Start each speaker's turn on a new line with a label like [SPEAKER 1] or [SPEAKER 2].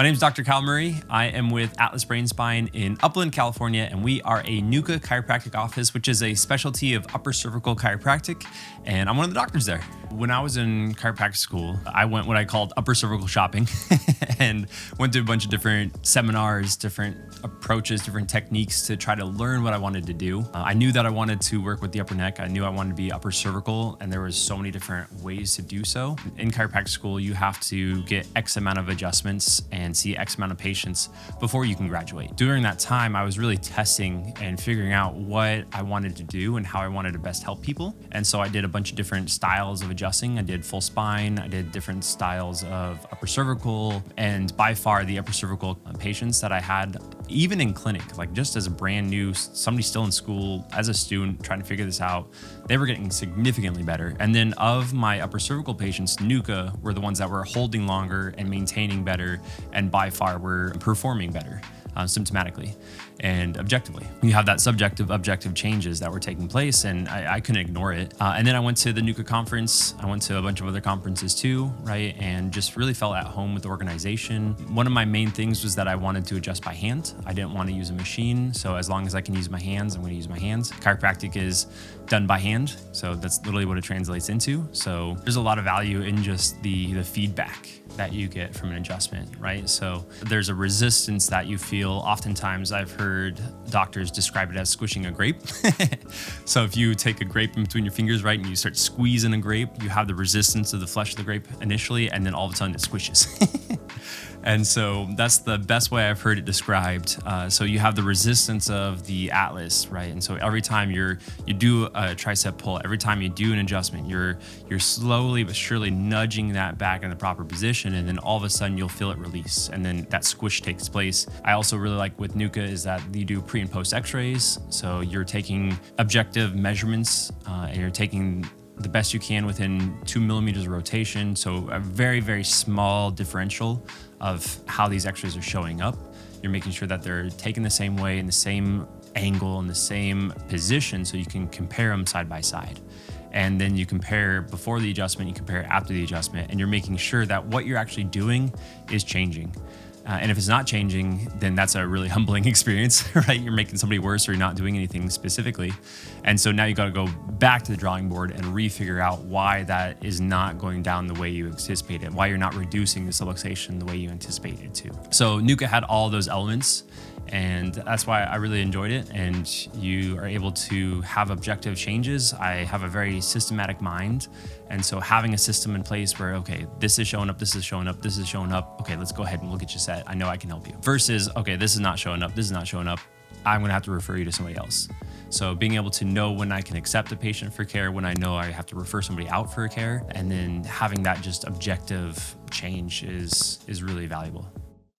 [SPEAKER 1] My name is Dr. Kyle Murray. I am with Atlas Brain Spine in Upland, California, and we are a NUCCA chiropractic office, which is a specialty of upper cervical chiropractic, and I'm one of the doctors there. When I was in chiropractic school, I went what I called upper cervical shopping and went to a bunch of different seminars, different approaches, different techniques to try to learn what I wanted to do. I knew that I wanted to work with the upper neck. I knew I wanted to be upper cervical, and there was so many different ways to do so. In chiropractic school, you have to get X amount of adjustments and see X amount of patients before you can graduate. During that time, I was really testing and figuring out what I wanted to do and how I wanted to best help people. And so I did a bunch of different styles of adjusting. I did full spine, I did different styles of upper cervical, and by far the upper cervical patients that I had, even in clinic, like just as a brand new, somebody still in school, as a student trying to figure this out, they were getting significantly better. And then of my upper cervical patients, NUCCA were the ones that were holding longer and maintaining better, and by far were performing better. Symptomatically and objectively. You have that subjective, objective changes that were taking place, and I couldn't ignore it. And then I went to the NUCCA conference. I went to a bunch of other conferences too, right? And just really felt at home with the organization. One of my main things was that I wanted to adjust by hand. I didn't want to use a machine. So as long as I can use my hands, I'm going to use my hands. Chiropractic is done by hand. So that's literally what it translates into. So there's a lot of value in just the feedback that you get from an adjustment, right? So there's a resistance that you feel. Oftentimes I've heard doctors describe it as squishing a grape. So if you take a grape in between your fingers, right, and you start squeezing a grape, you have the resistance of the flesh of the grape initially, and then all of a sudden it squishes. And so that's the best way I've heard it described. So you have the resistance of the Atlas, right? And so every time you do a tricep pull, every time you do an adjustment, you're slowly but surely nudging that back in the proper position, and then all of a sudden you'll feel it release, and then that squish takes place. I also really like with NUCCA is that you do pre and post x-rays. So you're taking objective measurements and you're taking the best you can within 2 millimeters of rotation. So a very, very small differential of how these x-rays are showing up. You're making sure that they're taken the same way, in the same angle, in the same position, so you can compare them side by side. And then you compare before the adjustment, you compare after the adjustment, and you're making sure that what you're actually doing is changing. And if it's not changing, then that's a really humbling experience, right? You're making somebody worse, or you're not doing anything specifically. And so now you got to go back to the drawing board and refigure out why that is not going down the way you anticipated, why you're not reducing the subluxation the way you anticipated to. So NUCCA had all those elements, and that's why I really enjoyed it. And you are able to have objective changes. I have a very systematic mind. And so having a system in place where, okay, this is showing up, this is showing up, this is showing up. Okay, let's go ahead and we'll get you set. I know I can help you. Versus, okay, this is not showing up, this is not showing up. I'm going to have to refer you to somebody else. So being able to know when I can accept a patient for care, when I know I have to refer somebody out for care, and then having that just objective change is really valuable.